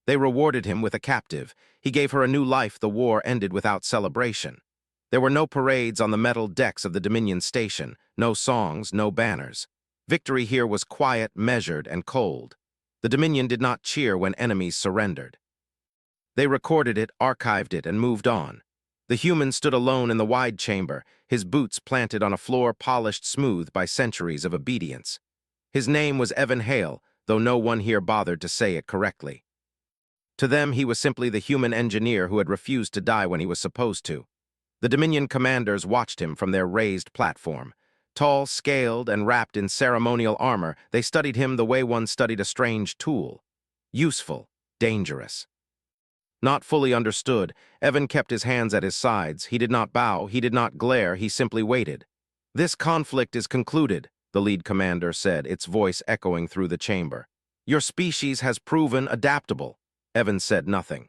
They rewarded him with a captive. He gave her a new life. The war ended without celebration. There were no parades on the metal decks of the Dominion station, no songs, no banners. Victory here was quiet, measured, and cold. The Dominion did not cheer when enemies surrendered. They recorded it, archived it, and moved on. The human stood alone in the wide chamber, his boots planted on a floor polished smooth by centuries of obedience. His name was Evan Hale, though no one here bothered to say it correctly. To them, he was simply the human engineer who had refused to die when he was supposed to. The Dominion commanders watched him from their raised platform. Tall, scaled, and wrapped in ceremonial armor, they studied him the way one studied a strange tool. Useful, dangerous. Not fully understood, Evan kept his hands at his sides. He did not bow, he did not glare, he simply waited. "This conflict is concluded," the lead commander said, its voice echoing through the chamber. "Your species has proven adaptable." Evan said nothing.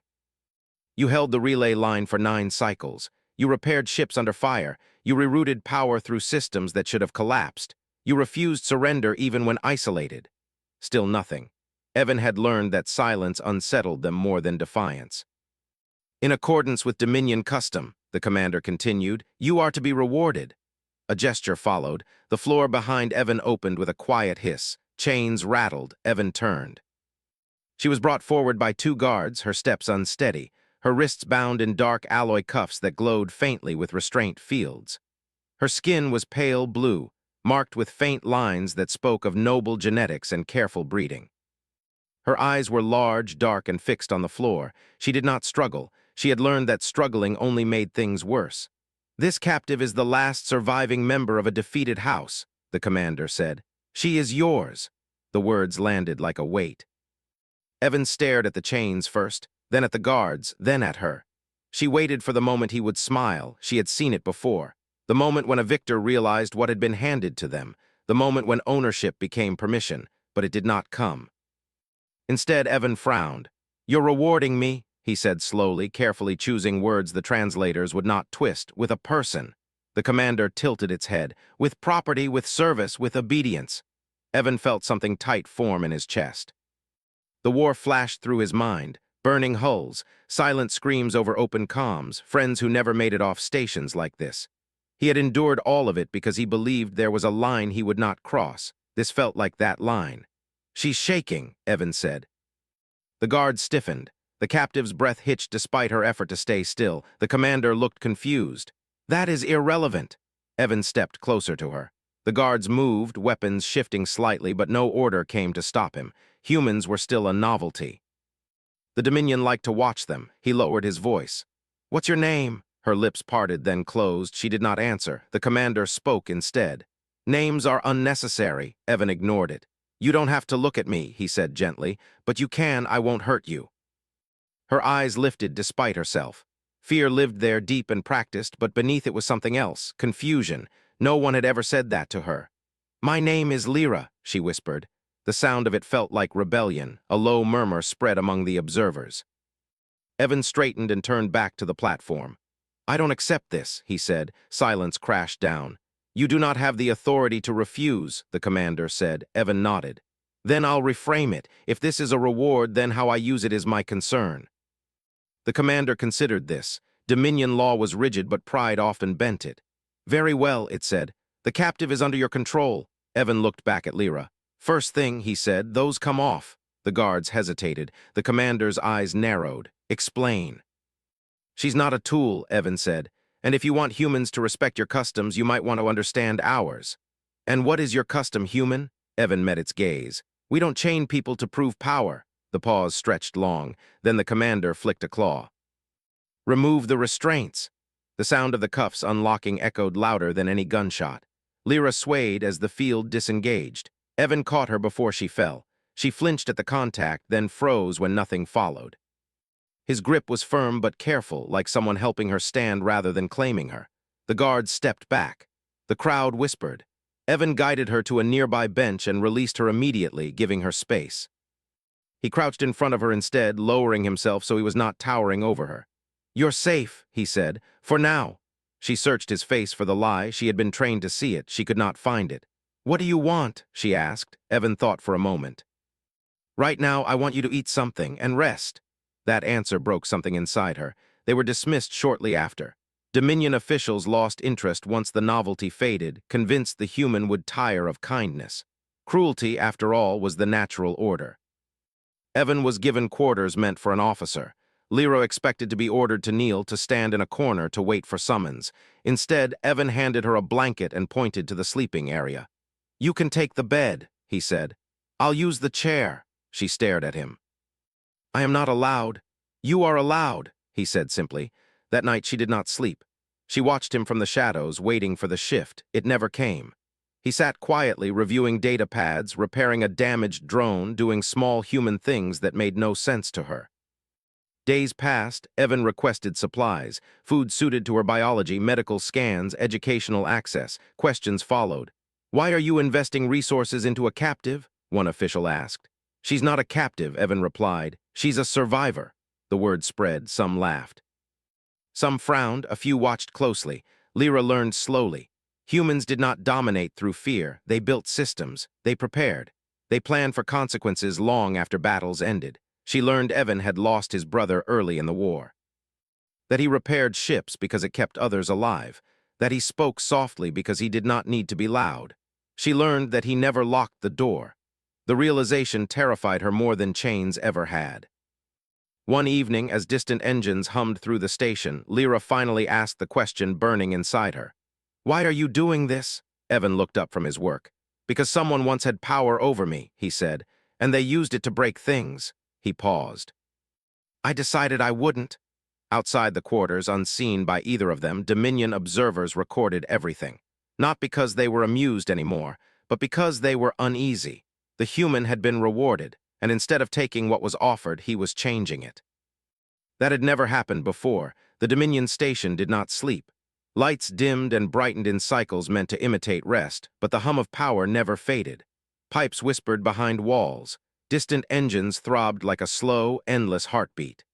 "You held the relay line for 9 cycles. You repaired ships under fire. You rerouted power through systems that should have collapsed. You refused surrender even when isolated." Still nothing. Evan had learned that silence unsettled them more than defiance. "In accordance with Dominion custom," the commander continued, "you are to be rewarded." A gesture followed. The floor behind Evan opened with a quiet hiss. Chains rattled. Evan turned. She was brought forward by 2 guards, her steps unsteady, her wrists bound in dark alloy cuffs that glowed faintly with restraint fields. Her skin was pale blue, marked with faint lines that spoke of noble genetics and careful breeding. Her eyes were large, dark, and fixed on the floor. She did not struggle. She had learned that struggling only made things worse. "This captive is the last surviving member of a defeated house," the commander said. "She is yours." The words landed like a weight. Evan stared at the chains first, then at the guards, then at her. She waited for the moment he would smile. She had seen it before. The moment when a victor realized what had been handed to them. The moment when ownership became permission, but it did not come. Instead, Evan frowned. "You're rewarding me," he said slowly, carefully choosing words the translators would not twist, "with a person." The commander tilted its head. "With property, with service, with obedience." Evan felt something tight form in his chest. The war flashed through his mind. Burning hulls, silent screams over open comms, friends who never made it off stations like this. He had endured all of it because he believed there was a line he would not cross. This felt like that line. "She's shaking," Evan said. The guard stiffened. The captive's breath hitched despite her effort to stay still. The commander looked confused. "That is irrelevant." Evan stepped closer to her. The guards moved, weapons shifting slightly, but no order came to stop him. Humans were still a novelty. The Dominion liked to watch them. He lowered his voice. "What's your name?" Her lips parted, then closed. She did not answer. The commander spoke instead. "Names are unnecessary." Evan ignored it. "You don't have to look at me," he said gently, "but you can. I won't hurt you." Her eyes lifted despite herself. Fear lived there deep and practiced, but beneath it was something else, confusion. No one had ever said that to her. "My name is Lyra," she whispered. The sound of it felt like rebellion. A low murmur spread among the observers. Evan straightened and turned back to the platform. "I don't accept this," he said. Silence crashed down. "You do not have the authority to refuse," the commander said. Evan nodded. "Then I'll reframe it. If this is a reward, then how I use it is my concern." The commander considered this. Dominion law was rigid, but pride often bent it. "Very well," it said. "The captive is under your control." Evan looked back at Lyra. "First thing," he said, "those come off." The guards hesitated. The commander's eyes narrowed. "Explain." "She's not a tool," Evan said. "And if you want humans to respect your customs, you might want to understand ours." "And what is your custom, human?" Evan met its gaze. "We don't chain people to prove power." The pause stretched long. Then the commander flicked a claw. "Remove the restraints." The sound of the cuffs unlocking echoed louder than any gunshot. Lyra swayed as the field disengaged. Evan caught her before she fell. She flinched at the contact, then froze when nothing followed. His grip was firm but careful, like someone helping her stand rather than claiming her. The guards stepped back. The crowd whispered. Evan guided her to a nearby bench and released her immediately, giving her space. He crouched in front of her instead, lowering himself so he was not towering over her. "You're safe," he said, "for now." She searched his face for the lie. She had been trained to see it. She could not find it. "What do you want?" she asked. Evan thought for a moment. "Right now, I want you to eat something and rest." That answer broke something inside her. They were dismissed shortly after. Dominion officials lost interest once the novelty faded, convinced the human would tire of kindness. Cruelty, after all, was the natural order. Evan was given quarters meant for an officer. Lyra expected to be ordered to kneel, to stand in a corner to wait for summons. Instead, Evan handed her a blanket and pointed to the sleeping area. "You can take the bed," he said. "I'll use the chair." She stared at him. "I am not allowed." "You are allowed," he said simply. That night she did not sleep. She watched him from the shadows, waiting for the shift. It never came. He sat quietly, reviewing data pads, repairing a damaged drone, doing small human things that made no sense to her. Days passed. Evan requested supplies, food suited to her biology, medical scans, educational access. Questions followed. "Why are you investing resources into a captive?" one official asked. "She's not a captive," Evan replied. "She's a survivor." The word spread. Some laughed. Some frowned. A few watched closely. Lyra learned slowly. Humans did not dominate through fear. They built systems. They prepared. They planned for consequences long after battles ended. She learned Evan had lost his brother early in the war. That he repaired ships because it kept others alive. That he spoke softly because he did not need to be loud. She learned that he never locked the door. The realization terrified her more than chains ever had. One evening, as distant engines hummed through the station, Lyra finally asked the question burning inside her. "Why are you doing this?" Evan looked up from his work. "Because someone once had power over me," he said, "and they used it to break things." He paused. "I decided I wouldn't." Outside the quarters, unseen by either of them, Dominion observers recorded everything. Not because they were amused anymore, but because they were uneasy. The human had been rewarded, and instead of taking what was offered, he was changing it. That had never happened before. The Dominion station did not sleep. Lights dimmed and brightened in cycles meant to imitate rest, but the hum of power never faded. Pipes whispered behind walls. Distant engines throbbed like a slow, endless heartbeat.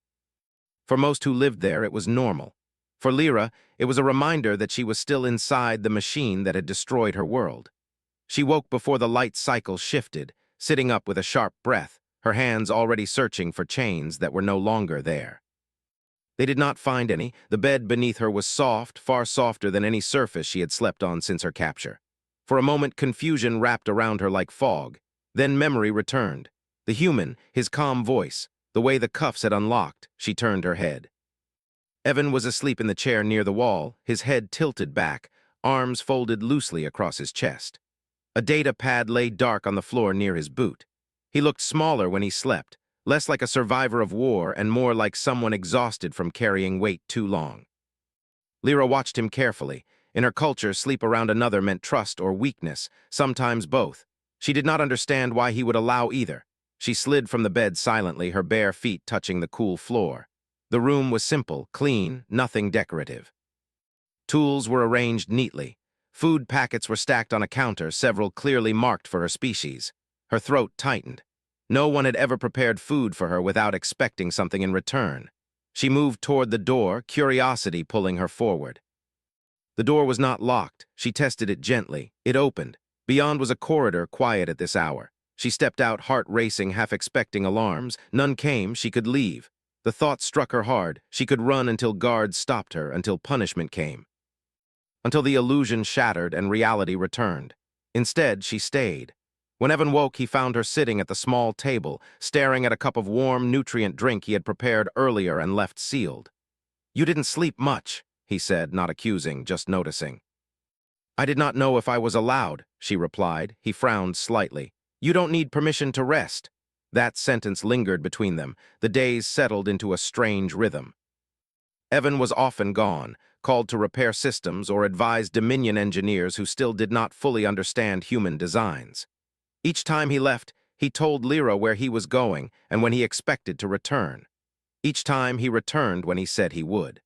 For most who lived there, it was normal. For Lyra, it was a reminder that she was still inside the machine that had destroyed her world. She woke before the light cycle shifted, sitting up with a sharp breath, her hands already searching for chains that were no longer there. They did not find any. The bed beneath her was soft, far softer than any surface she had slept on since her capture. For a moment, confusion wrapped around her like fog. Then memory returned. The human, his calm voice, the way the cuffs had unlocked. She turned her head. Evan was asleep in the chair near the wall, his head tilted back, arms folded loosely across his chest. A data pad lay dark on the floor near his boot. He looked smaller when he slept, less like a survivor of war and more like someone exhausted from carrying weight too long. Lyra watched him carefully. In her culture, sleep around another meant trust or weakness, sometimes both. She did not understand why he would allow either. She slid from the bed silently, her bare feet touching the cool floor. The room was simple, clean, nothing decorative. Tools were arranged neatly. Food packets were stacked on a counter, several clearly marked for her species. Her throat tightened. No one had ever prepared food for her without expecting something in return. She moved toward the door, curiosity pulling her forward. The door was not locked. She tested it gently. It opened. Beyond was a corridor, quiet at this hour. She stepped out, heart racing, half expecting alarms. None came. She could leave. The thought struck her hard. She could run until guards stopped her, until punishment came. Until the illusion shattered and reality returned. Instead, she stayed. When Evan woke, he found her sitting at the small table, staring at a cup of warm, nutrient drink he had prepared earlier and left sealed. "You didn't sleep much," he said, not accusing, just noticing. "I did not know if I was allowed," she replied. He frowned slightly. "You don't need permission to rest." That sentence lingered between them. The days settled into a strange rhythm. Evan was often gone, called to repair systems or advise Dominion engineers who still did not fully understand human designs. Each time he left, he told Lyra where he was going and when he expected to return. Each time he returned when he said he would.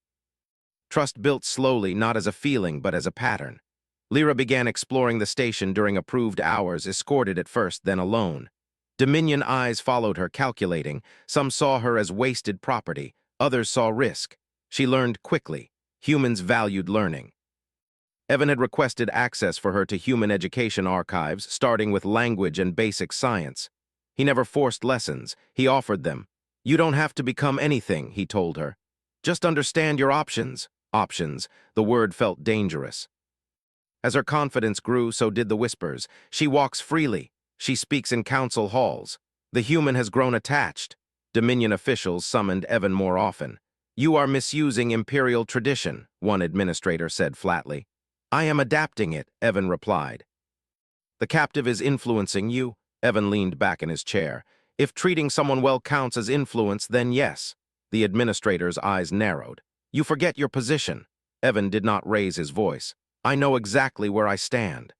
Trust built slowly, not as a feeling, but as a pattern. Lyra began exploring the station during approved hours, escorted at first, then alone. Dominion eyes followed her, calculating. Some saw her as wasted property, others saw risk. She learned quickly. Humans valued learning. Evan had requested access for her to human education archives, starting with language and basic science. He never forced lessons. He offered them. You don't have to become anything, he told her. Just understand your options. Options. The word felt dangerous. As her confidence grew, so did the whispers. She walks freely. She speaks in council halls. The human has grown attached. Dominion officials summoned Evan more often. You are misusing imperial tradition, one administrator said flatly. I am adapting it, Evan replied. The captive is influencing you. Evan leaned back in his chair. If treating someone well counts as influence, then yes. The administrator's eyes narrowed. You forget your position. Evan did not raise his voice. I know exactly where I stand.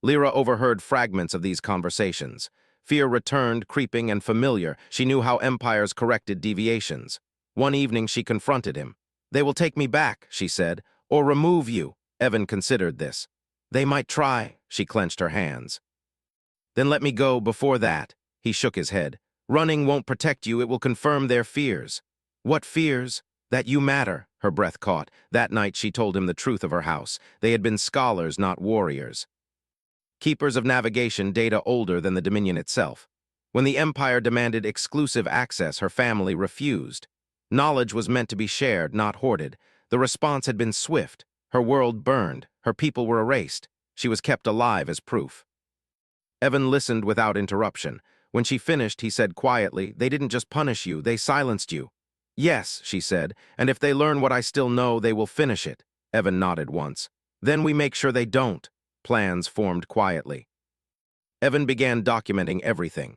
Lyra overheard fragments of these conversations. Fear returned, creeping and familiar. She knew how empires corrected deviations. One evening she confronted him. They will take me back, she said, or remove you. Evan considered this. They might try, she clenched her hands. Then let me go before that. He shook his head. Running won't protect you, it will confirm their fears. What fears? That you matter, her breath caught. That night she told him the truth of her house. They had been scholars, not warriors. Keepers of navigation data older than the Dominion itself. When the Empire demanded exclusive access, her family refused. Knowledge was meant to be shared, not hoarded. The response had been swift. Her world burned. Her people were erased. She was kept alive as proof. Evan listened without interruption. When she finished, he said quietly, they didn't just punish you, they silenced you. Yes, she said, and if they learn what I still know, they will finish it. Evan nodded once. Then we make sure they don't. Plans formed quietly. Evan began documenting everything.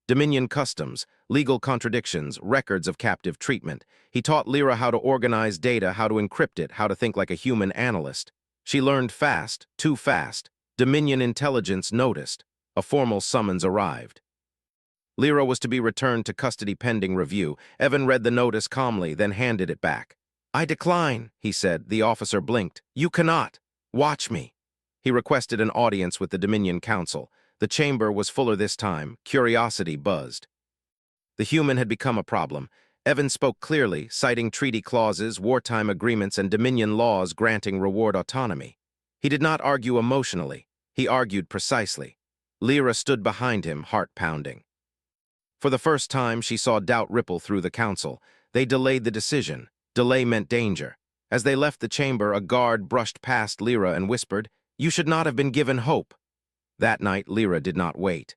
Dominion customs, legal contradictions, records of captive treatment. He taught Lyra how to organize data, how to encrypt it, how to think like a human analyst. She learned fast, too fast. Dominion intelligence noticed. A formal summons arrived. Lyra was to be returned to custody pending review. Evan read the notice calmly, then handed it back. I decline, he said. The officer blinked. You cannot. Watch me. He requested an audience with the Dominion Council. The chamber was fuller this time. Curiosity buzzed. The human had become a problem. Evan spoke clearly, citing treaty clauses, wartime agreements, and Dominion laws granting reward autonomy. He did not argue emotionally. He argued precisely. Lyra stood behind him, heart pounding. For the first time, she saw doubt ripple through the council. They delayed the decision. Delay meant danger. As they left the chamber, a guard brushed past Lyra and whispered, You should not have been given hope. That night, Lyra did not wait.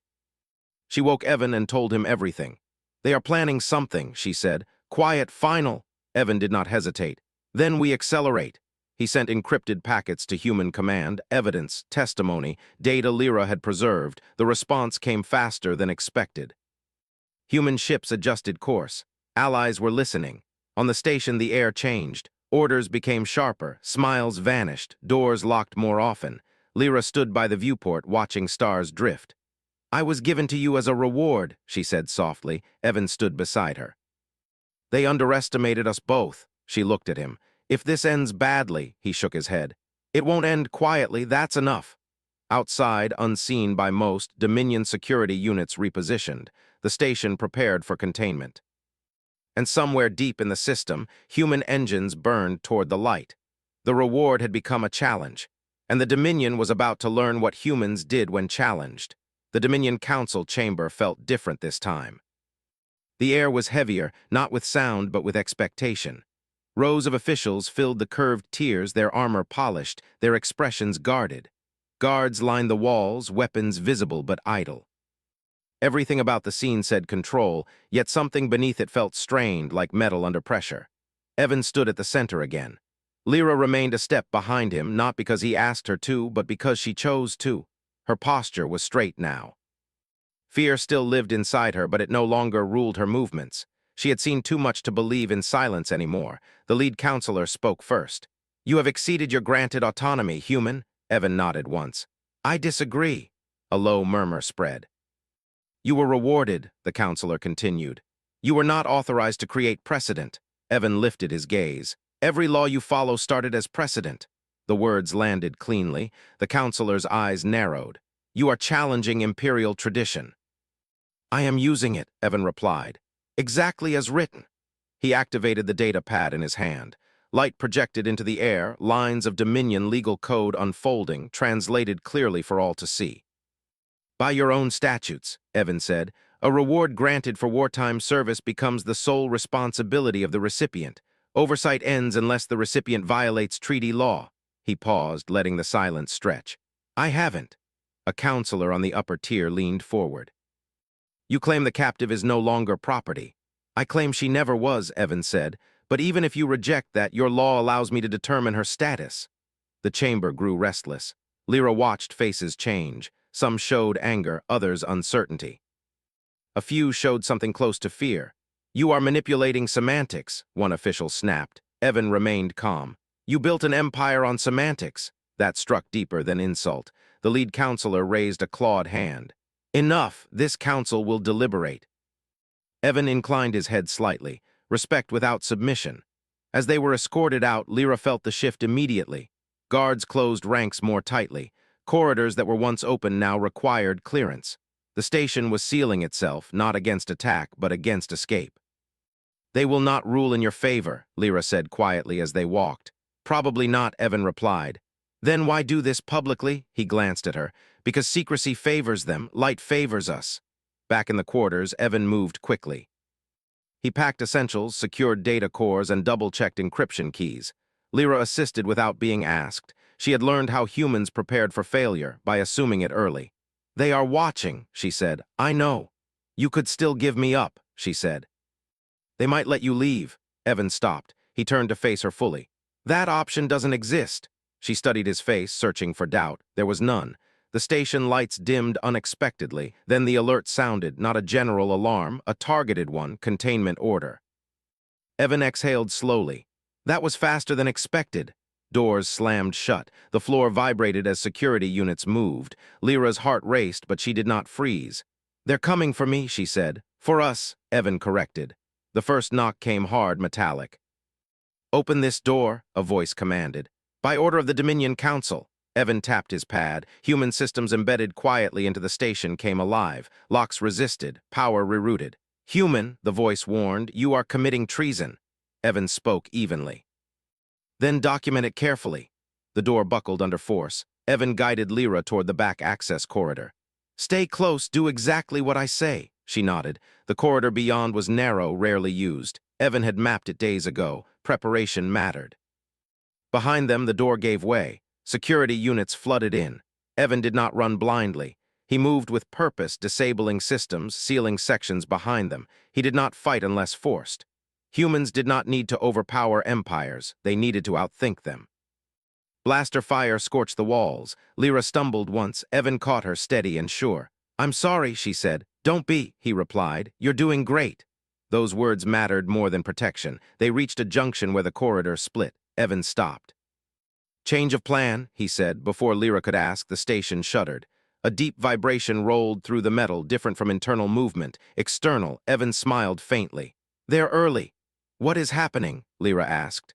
She woke Evan and told him everything. They are planning something, she said. Quiet, final. Evan did not hesitate. Then we accelerate. He sent encrypted packets to human command, evidence, testimony, data Lyra had preserved. The response came faster than expected. Human ships adjusted course. Allies were listening. On the station, the air changed. Orders became sharper. Smiles vanished. Doors locked more often. Lyra stood by the viewport, watching stars drift. I was given to you as a reward, she said softly. Evan stood beside her. They underestimated us both. She looked at him. If this ends badly, he shook his head. It won't end quietly, that's enough. Outside, unseen by most, Dominion security units repositioned. The station prepared for containment. And somewhere deep in the system, human engines burned toward the light. The reward had become a challenge, and the Dominion was about to learn what humans did when challenged. The Dominion Council chamber felt different this time. The air was heavier, not with sound but with expectation. Rows of officials filled the curved tiers, their armor polished, their expressions guarded. Guards lined the walls, weapons visible but idle. Everything about the scene said control, yet something beneath it felt strained, like metal under pressure. Evan stood at the center again. Lyra remained a step behind him, not because he asked her to, but because she chose to. Her posture was straight now. Fear still lived inside her, but it no longer ruled her movements. She had seen too much to believe in silence anymore. The lead counselor spoke first. You have exceeded your granted autonomy, human. Evan nodded once. I disagree. A low murmur spread. You were rewarded, the counselor continued. You were not authorized to create precedent. Evan lifted his gaze. Every law you follow started as precedent. The words landed cleanly. The counselor's eyes narrowed. You are challenging imperial tradition. I am using it, Evan replied. Exactly as written. He activated the data pad in his hand. Light projected into the air, lines of Dominion legal code unfolding, translated clearly for all to see. By your own statutes, Evan said, A reward granted for wartime service becomes the sole responsibility of the recipient. Oversight ends unless the recipient violates treaty law. He paused, letting the silence stretch. I haven't. A counselor on the upper tier leaned forward. You claim the captive is no longer property. I claim she never was, Evan said, but even if you reject that, your law allows me to determine her status. The chamber grew restless. Lyra watched faces change. Some showed anger, others uncertainty. A few showed something close to fear. You are manipulating semantics, one official snapped. Evan remained calm. You built an empire on semantics. That struck deeper than insult. The lead counselor raised a clawed hand. Enough, this council will deliberate. Evan inclined his head slightly, respect without submission. As they were escorted out, Lyra felt the shift immediately. Guards closed ranks more tightly. Corridors that were once open now required clearance. The station was sealing itself, not against attack, but against escape. They will not rule in your favor, Lyra said quietly as they walked. Probably not, Evan replied. Then why do this publicly? He glanced at her. Because secrecy favors them, light favors us. Back in the quarters, Evan moved quickly. He packed essentials, secured data cores, and double-checked encryption keys. Lyra assisted without being asked. She had learned how humans prepared for failure by assuming it early. They are watching, she said. I know. You could still give me up, she said. They might let you leave. Evan stopped. He turned to face her fully. That option doesn't exist. She studied his face, searching for doubt. There was none. The station lights dimmed unexpectedly. Then the alert sounded, not a general alarm, a targeted one, containment order. Evan exhaled slowly. That was faster than expected. Doors slammed shut. The floor vibrated as security units moved. Lyra's heart raced, but she did not freeze. They're coming for me, she said. For us, Evan corrected. The first knock came hard, metallic. Open this door, a voice commanded. By order of the Dominion Council. Evan tapped his pad. Human systems embedded quietly into the station came alive. Locks resisted, power rerouted. Human, the voice warned, you are committing treason. Evan spoke evenly. Then document it carefully. The door buckled under force. Evan guided Lyra toward the back access corridor. Stay close, do exactly what I say, she nodded. The corridor beyond was narrow, rarely used. Evan had mapped it days ago. Preparation mattered. Behind them, the door gave way. Security units flooded in. Evan did not run blindly. He moved with purpose, disabling systems, sealing sections behind them. He did not fight unless forced. Humans did not need to overpower empires. They needed to outthink them. Blaster fire scorched the walls. Lyra stumbled once. Evan caught her, steady and sure. I'm sorry, she said. Don't be, he replied. You're doing great. Those words mattered more than protection. They reached a junction where the corridor split. Evan stopped. Change of plan, he said. Before Lyra could ask, the station shuddered. A deep vibration rolled through the metal, different from internal movement. External, Evan smiled faintly. They're early. What is happening? Lyra asked.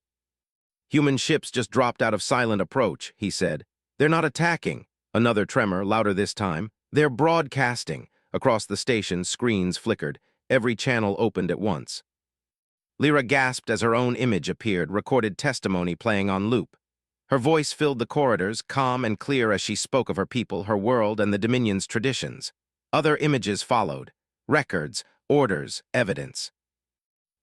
Human ships just dropped out of silent approach, he said. They're not attacking. Another tremor, louder this time. They're broadcasting. Across the station, screens flickered. Every channel opened at once. Lyra gasped as her own image appeared, recorded testimony playing on loop. Her voice filled the corridors, calm and clear as she spoke of her people, her world, and the Dominion's traditions. Other images followed. Records, orders, evidence.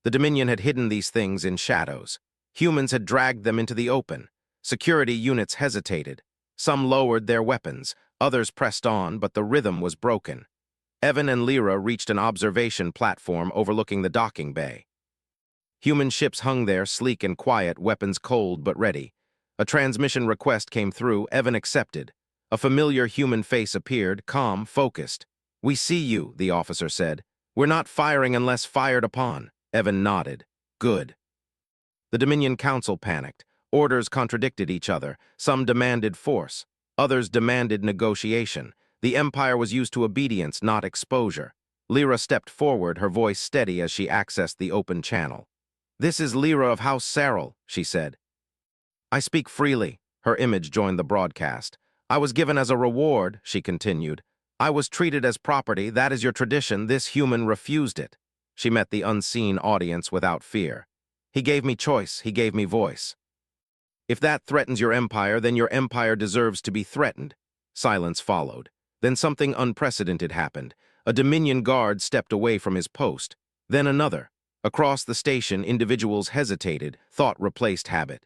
The Dominion had hidden these things in shadows. Humans had dragged them into the open. Security units hesitated. Some lowered their weapons. Others pressed on, but the rhythm was broken. Evan and Lyra reached an observation platform overlooking the docking bay. Human ships hung there, sleek and quiet, weapons cold but ready. A transmission request came through. Evan accepted. A familiar human face appeared, calm, focused. We see you, the officer said. We're not firing unless fired upon. Evan nodded. Good. The Dominion Council panicked. Orders contradicted each other. Some demanded force. Others demanded negotiation. The Empire was used to obedience, not exposure. Lyra stepped forward, her voice steady as she accessed the open channel. This is Lyra of House Sarrel, she said. I speak freely. Her image joined the broadcast. I was given as a reward, she continued. I was treated as property. That is your tradition. This human refused it. She met the unseen audience without fear. He gave me choice. He gave me voice. If that threatens your empire, then your empire deserves to be threatened. Silence followed. Then something unprecedented happened. A Dominion guard stepped away from his post. Then another. Across the station, individuals hesitated, thought replaced habit.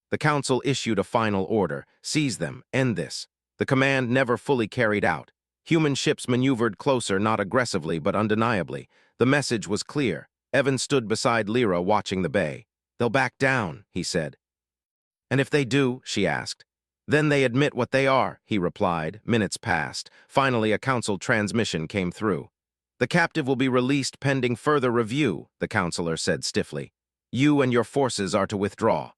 The council issued a final order: seize them, end this. The command never fully carried out. Human ships maneuvered closer, not aggressively, but undeniably. The message was clear. Evan stood beside Lyra, watching the bay. "They'll back down," he said. "And if they do?" she asked. "Then they admit what they are," he replied. Minutes passed. Finally, a council transmission came through. "The captive will be released pending further review," the counselor said stiffly. "You and your forces are to withdraw."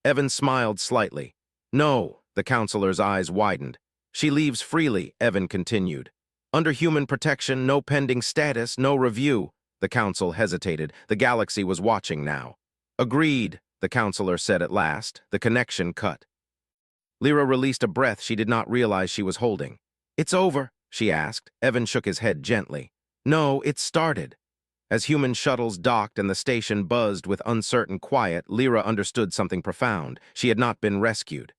Evan smiled slightly. "No," the counselor's eyes widened. "She leaves freely," Evan continued. "Under human protection, no pending status, no review." The council hesitated. The galaxy was watching now. "Agreed," the counselor said at last. The connection cut. Lyra released a breath she did not realize she was holding. "It's over?" she asked. Evan shook his head gently. "No, it started." As human shuttles docked and the station buzzed with uncertain quiet, Lyra understood something profound. She had not been rescued.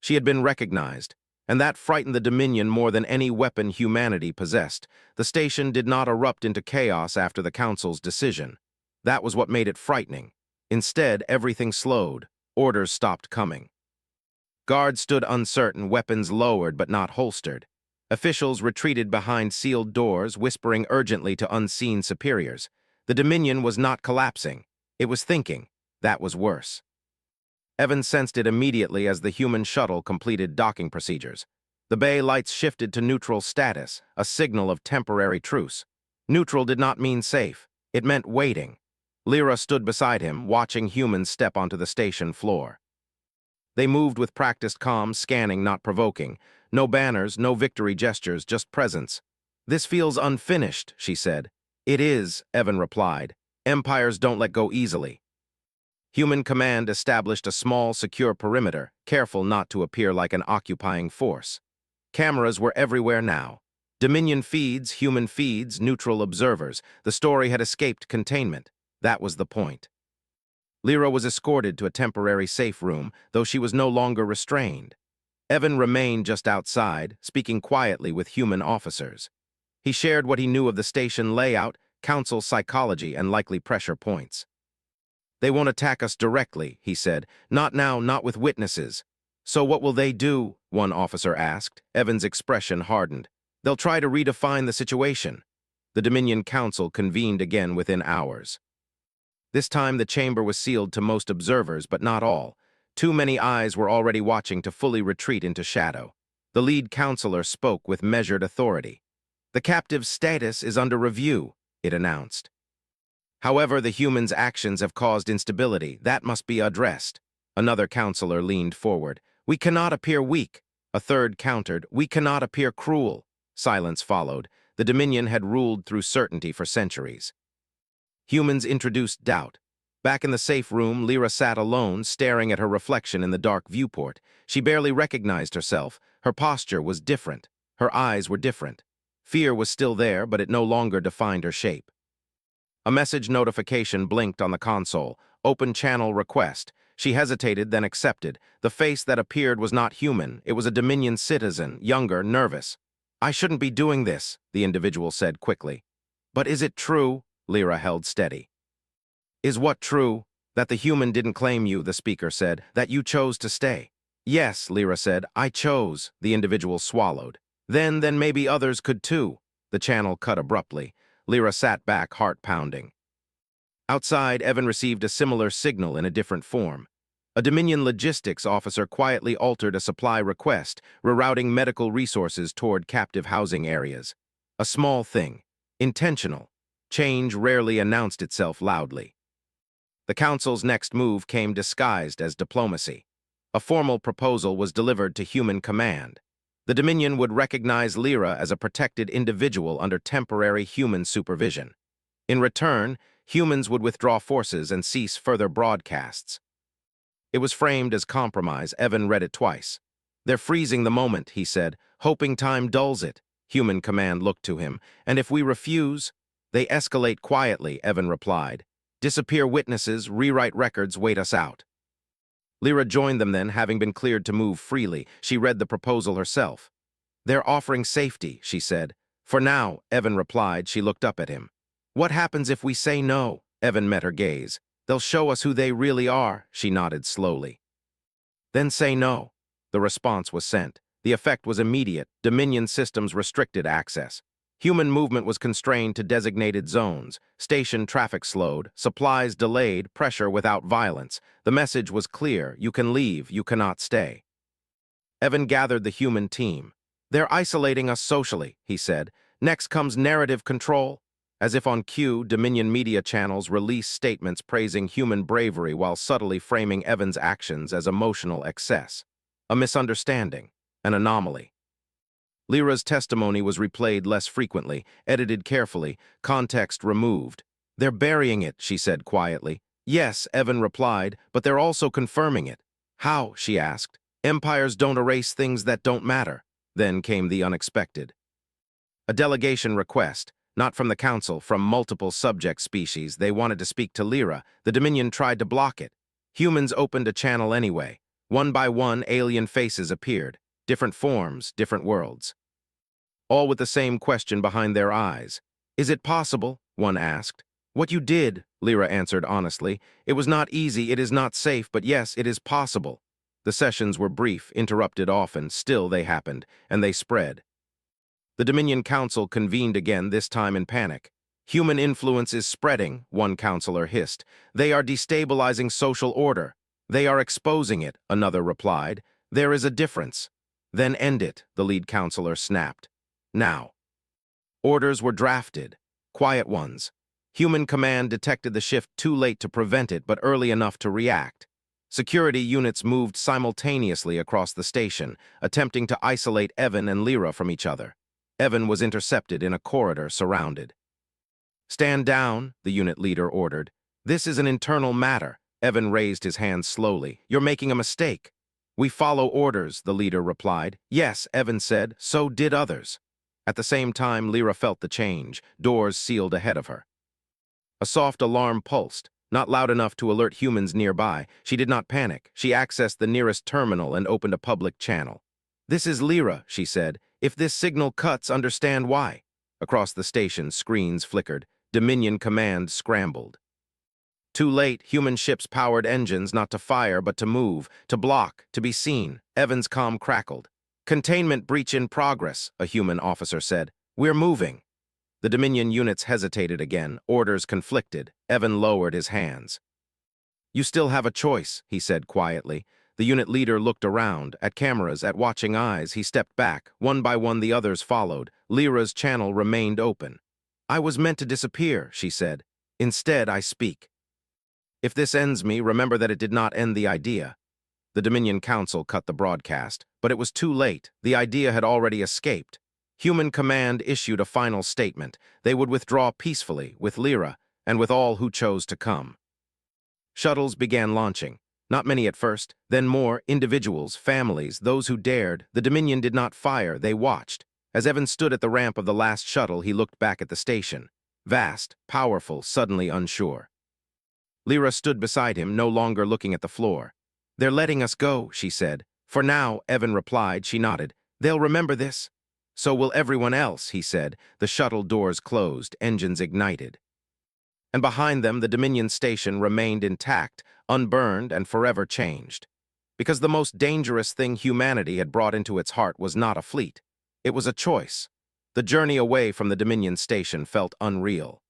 She had been recognized, and that frightened the Dominion more than any weapon humanity possessed. The station did not erupt into chaos after the Council's decision. That was what made it frightening. Instead, everything slowed. Orders stopped coming. Guards stood uncertain, weapons lowered but not holstered. Officials retreated behind sealed doors, whispering urgently to unseen superiors. The Dominion was not collapsing. It was thinking. That was worse. Evan sensed it immediately as the human shuttle completed docking procedures. The bay lights shifted to neutral status, a signal of temporary truce. Neutral did not mean safe. It meant waiting. Lyra stood beside him, watching humans step onto the station floor. They moved with practiced calm, scanning, not provoking. No banners, no victory gestures, just presence. "This feels unfinished," she said. "It is," Evan replied. "Empires don't let go easily." Human Command established a small, secure perimeter, careful not to appear like an occupying force. Cameras were everywhere now. Dominion feeds, human feeds, neutral observers. The story had escaped containment. That was the point. Lyra was escorted to a temporary safe room, though she was no longer restrained. Evan remained just outside, speaking quietly with human officers. He shared what he knew of the station layout, council psychology, and likely pressure points. "They won't attack us directly," he said. "Not now, not with witnesses." "So what will they do?" one officer asked. Evan's expression hardened. "They'll try to redefine the situation." The Dominion Council convened again within hours. This time the chamber was sealed to most observers, but not all. Too many eyes were already watching to fully retreat into shadow. The lead counselor spoke with measured authority. "The captive's status is under review," it announced. "However, the humans' actions have caused instability. That must be addressed." Another counselor leaned forward. "We cannot appear weak." A third countered, "We cannot appear cruel." Silence followed. The Dominion had ruled through certainty for centuries. Humans introduced doubt. Back in the safe room, Lyra sat alone, staring at her reflection in the dark viewport. She barely recognized herself. Her posture was different. Her eyes were different. Fear was still there, but it no longer defined her shape. A message notification blinked on the console. "Open channel request." She hesitated, then accepted. The face that appeared was not human. It was a Dominion citizen, younger, nervous. "I shouldn't be doing this," the individual said quickly. "But is it true?" Lyra held steady. "Is what true?" "That the human didn't claim you," the speaker said. "That you chose to stay." "Yes," Lyra said. "I chose." The individual swallowed. Then maybe others could too." The channel cut abruptly. Lyra sat back, heart pounding. Outside, Evan received a similar signal in a different form. A Dominion logistics officer quietly altered a supply request, rerouting medical resources toward captive housing areas. A small thing. Intentional. Change rarely announced itself loudly. The Council's next move came disguised as diplomacy. A formal proposal was delivered to Human Command. The Dominion would recognize Lyra as a protected individual under temporary human supervision. In return, humans would withdraw forces and cease further broadcasts. It was framed as compromise. Evan read it twice. "They're freezing the moment," he said, "hoping time dulls it." Human Command looked to him. "And if we refuse?" "They escalate quietly," Evan replied. "Disappear witnesses, rewrite records, wait us out." Lyra joined them then, having been cleared to move freely. She read the proposal herself. "They're offering safety," she said. For now, Evan replied. She looked up at him. What happens if we say no? Evan met her gaze. They'll show us who they really are, she nodded slowly. Then say no. The response was sent. The effect was immediate. Dominion systems restricted access. Human movement was constrained to designated zones. Station traffic slowed. Supplies delayed. Pressure without violence. The message was clear. You can leave. You cannot stay. Evan gathered the human team. They're isolating us socially, he said. Next comes narrative control. As if on cue, Dominion media channels release statements praising human bravery while subtly framing Evan's actions as emotional excess. A misunderstanding. An anomaly. Lyra's testimony was replayed less frequently, edited carefully, context removed. They're burying it, she said quietly. Yes, Evan replied, but they're also confirming it. How? She asked. Empires don't erase things that don't matter. Then came the unexpected. A delegation request, not from the Council, from multiple subject species. They wanted to speak to Lyra. The Dominion tried to block it. Humans opened a channel anyway. One by one, alien faces appeared. Different forms, different worlds. All with the same question behind their eyes. Is it possible? One asked. What you did, Lyra answered honestly. It was not easy, it is not safe, but yes, it is possible. The sessions were brief, interrupted often, still they happened, and they spread. The Dominion Council convened again, this time in panic. Human influence is spreading, one counselor hissed. They are destabilizing social order. They are exposing it, another replied. There is a difference. Then end it, the lead counselor snapped. Now. Orders were drafted. Quiet ones. Human command detected the shift too late to prevent it, but early enough to react. Security units moved simultaneously across the station, attempting to isolate Evan and Lyra from each other. Evan was intercepted in a corridor, surrounded. Stand down, the unit leader ordered. This is an internal matter. Evan raised his hand slowly. You're making a mistake. We follow orders, the leader replied. Yes, Evan said, so did others. At the same time, Lyra felt the change, doors sealed ahead of her. A soft alarm pulsed, not loud enough to alert humans nearby. She did not panic. She accessed the nearest terminal and opened a public channel. This is Lyra, she said. If this signal cuts, understand why. Across the station, screens flickered. Dominion command scrambled. Too late, human ships powered engines not to fire but to move, to block, to be seen. Evan's comm crackled. Containment breach in progress, a human officer said. We're moving. The Dominion units hesitated again, orders conflicted. Evan lowered his hands. You still have a choice, he said quietly. The unit leader looked around, at cameras, at watching eyes. He stepped back. One by one the others followed. Lyra's channel remained open. I was meant to disappear, she said. Instead, I speak. If this ends me, remember that it did not end the idea. The Dominion Council cut the broadcast, but it was too late. The idea had already escaped. Human Command issued a final statement. They would withdraw peacefully, with Lyra, and with all who chose to come. Shuttles began launching. Not many at first, then more, individuals, families, those who dared. The Dominion did not fire, they watched. As Evan stood at the ramp of the last shuttle, he looked back at the station. Vast, powerful, suddenly unsure. Lyra stood beside him, no longer looking at the floor. They're letting us go, she said. For now, Evan replied. She nodded. They'll remember this. So will everyone else, he said. The shuttle doors closed, engines ignited. And behind them, the Dominion station remained intact, unburned, and forever changed. Because the most dangerous thing humanity had brought into its heart was not a fleet. It was a choice. The journey away from the Dominion station felt unreal.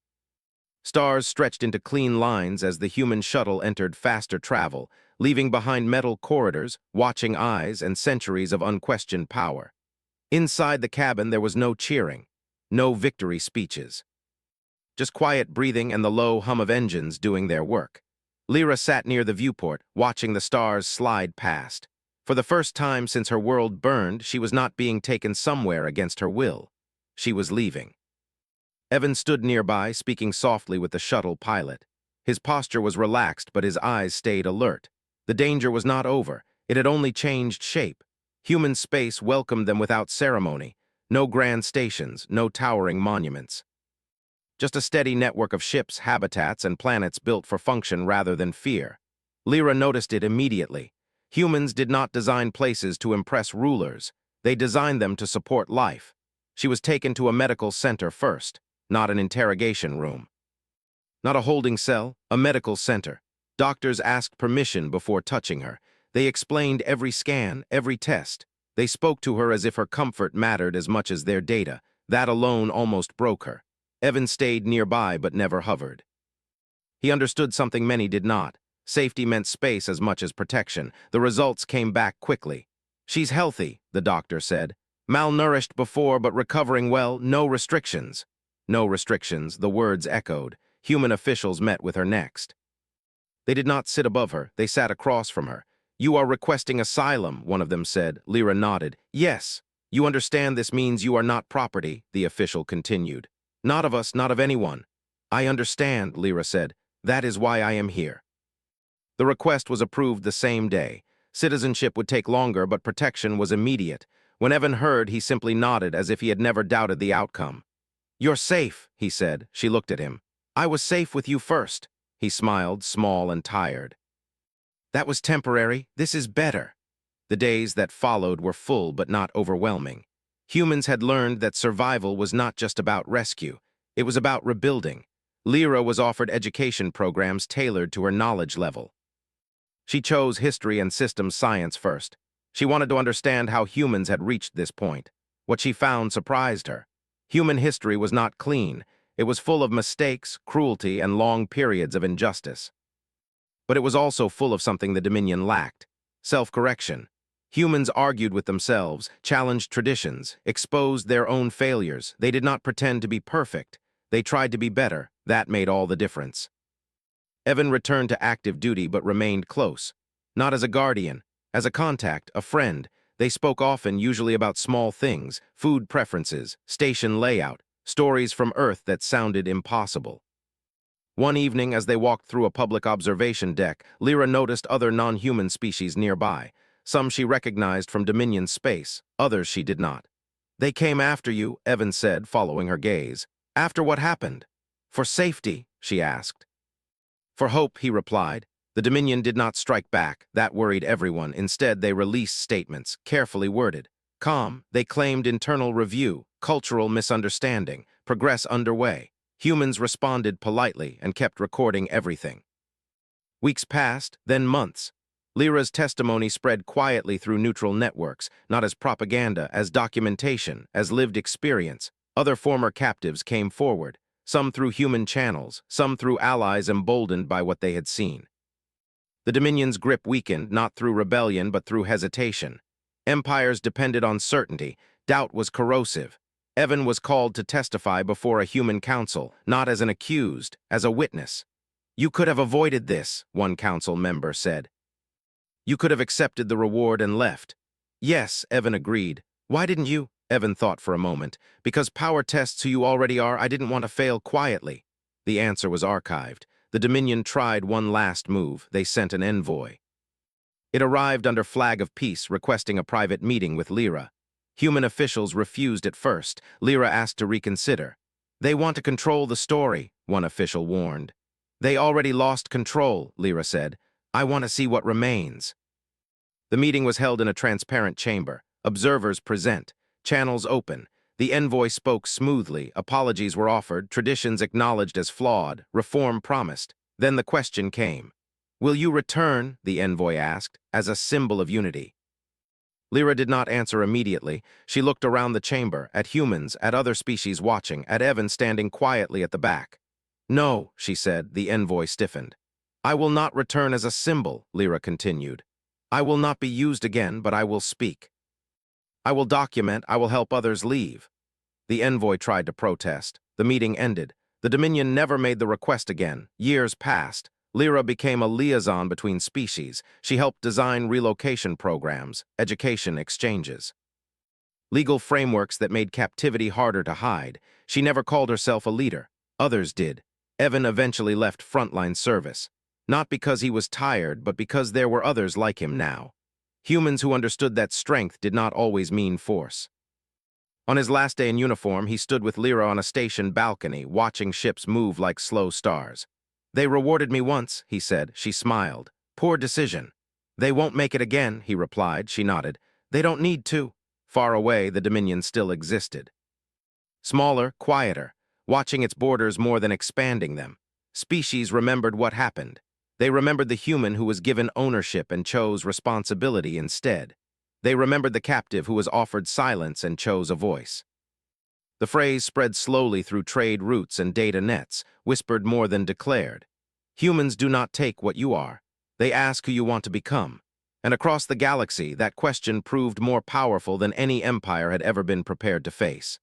Stars stretched into clean lines as the human shuttle entered faster travel, leaving behind metal corridors, watching eyes, and centuries of unquestioned power. Inside the cabin, there was no cheering, no victory speeches. Just quiet breathing and the low hum of engines doing their work. Lyra sat near the viewport, watching the stars slide past. For the first time since her world burned, she was not being taken somewhere against her will. She was leaving. Evan stood nearby, speaking softly with the shuttle pilot. His posture was relaxed, but his eyes stayed alert. The danger was not over. It had only changed shape. Human space welcomed them without ceremony. No grand stations, no towering monuments. Just a steady network of ships, habitats, and planets built for function rather than fear. Lyra noticed it immediately. Humans did not design places to impress rulers. They designed them to support life. She was taken to a medical center first, not an interrogation room. Not a holding cell, a medical center. Doctors asked permission before touching her. They explained every scan, every test. They spoke to her as if her comfort mattered as much as their data. That alone almost broke her. Evan stayed nearby but never hovered. He understood something many did not. Safety meant space as much as protection. The results came back quickly. "She's healthy," the doctor said. "Malnourished before but recovering well, no restrictions." No restrictions, the words echoed. Human officials met with her next. They did not sit above her, they sat across from her. "You are requesting asylum," one of them said. Lyra nodded. "Yes. You understand this means you are not property," the official continued. "Not of us, not of anyone." "I understand," Lyra said. "That is why I am here." The request was approved the same day. Citizenship would take longer, but protection was immediate. When Evan heard, he simply nodded as if he had never doubted the outcome. "You're safe," he said. She looked at him. "I was safe with you first." He smiled, small and tired. "That was temporary. This is better." The days that followed were full but not overwhelming. Humans had learned that survival was not just about rescue. It was about rebuilding. Lyra was offered education programs tailored to her knowledge level. She chose history and systems science first. She wanted to understand how humans had reached this point. What she found surprised her. Human history was not clean. It was full of mistakes, cruelty, and long periods of injustice. But it was also full of something the Dominion lacked: self-correction. Humans argued with themselves, challenged traditions, exposed their own failures. They did not pretend to be perfect. They tried to be better. That made all the difference. Evan returned to active duty but remained close. Not as a guardian, as a contact, a friend. They spoke often, usually about small things: food preferences, station layout, stories from Earth that sounded impossible. One evening, as they walked through a public observation deck, Lyra noticed other non-human species nearby. Some she recognized from Dominion space, others she did not. "They came after you," Evan said, following her gaze. "After what happened?" "For safety," she asked. "For hope," he replied. The Dominion did not strike back. That worried everyone. Instead, they released statements, carefully worded. Calm, they claimed internal review, cultural misunderstanding, progress underway. Humans responded politely and kept recording everything. Weeks passed, then months. Lyra's testimony spread quietly through neutral networks, not as propaganda, as documentation, as lived experience. Other former captives came forward, some through human channels, some through allies emboldened by what they had seen. The Dominion's grip weakened, not through rebellion but through hesitation. Empires depended on certainty. Doubt was corrosive. Evan was called to testify before a human council, not as an accused, as a witness. "You could have avoided this," one council member said. "You could have accepted the reward and left." "Yes," Evan agreed. "Why didn't you?" Evan thought for a moment. "Because power tests who you already are. I didn't want to fail quietly." The answer was archived. The Dominion tried one last move. They sent an envoy. It arrived under flag of peace, requesting a private meeting with Lyra. Human officials refused at first. Lyra asked to reconsider. "They want to control the story," one official warned. "They already lost control," Lyra said. "I want to see what remains." The meeting was held in a transparent chamber. Observers present. Channels open. The envoy spoke smoothly. Apologies were offered. Traditions acknowledged as flawed. Reform promised. Then the question came. "Will you return?" the envoy asked, "as a symbol of unity?" Lyra did not answer immediately. She looked around the chamber, at humans, at other species watching, at Evan standing quietly at the back. "No," she said. The envoy stiffened. "I will not return as a symbol," Lyra continued. "I will not be used again, but I will speak. I will document, I will help others leave." The envoy tried to protest. The meeting ended. The Dominion never made the request again. Years passed. Lyra became a liaison between species. She helped design relocation programs, education exchanges, legal frameworks that made captivity harder to hide. She never called herself a leader. Others did. Evan eventually left frontline service. Not because he was tired, but because there were others like him now. Humans who understood that strength did not always mean force. On his last day in uniform, he stood with Lyra on a station balcony, watching ships move like slow stars. "They rewarded me once," he said. She smiled. "Poor decision." "They won't make it again," he replied. She nodded. "They don't need to." Far away, the Dominion still existed. Smaller, quieter, watching its borders more than expanding them. Species remembered what happened. They remembered the human who was given ownership and chose responsibility instead. They remembered the captive who was offered silence and chose a voice. The phrase spread slowly through trade routes and data nets, whispered more than declared. Humans do not take what you are. They ask who you want to become. And across the galaxy, that question proved more powerful than any empire had ever been prepared to face.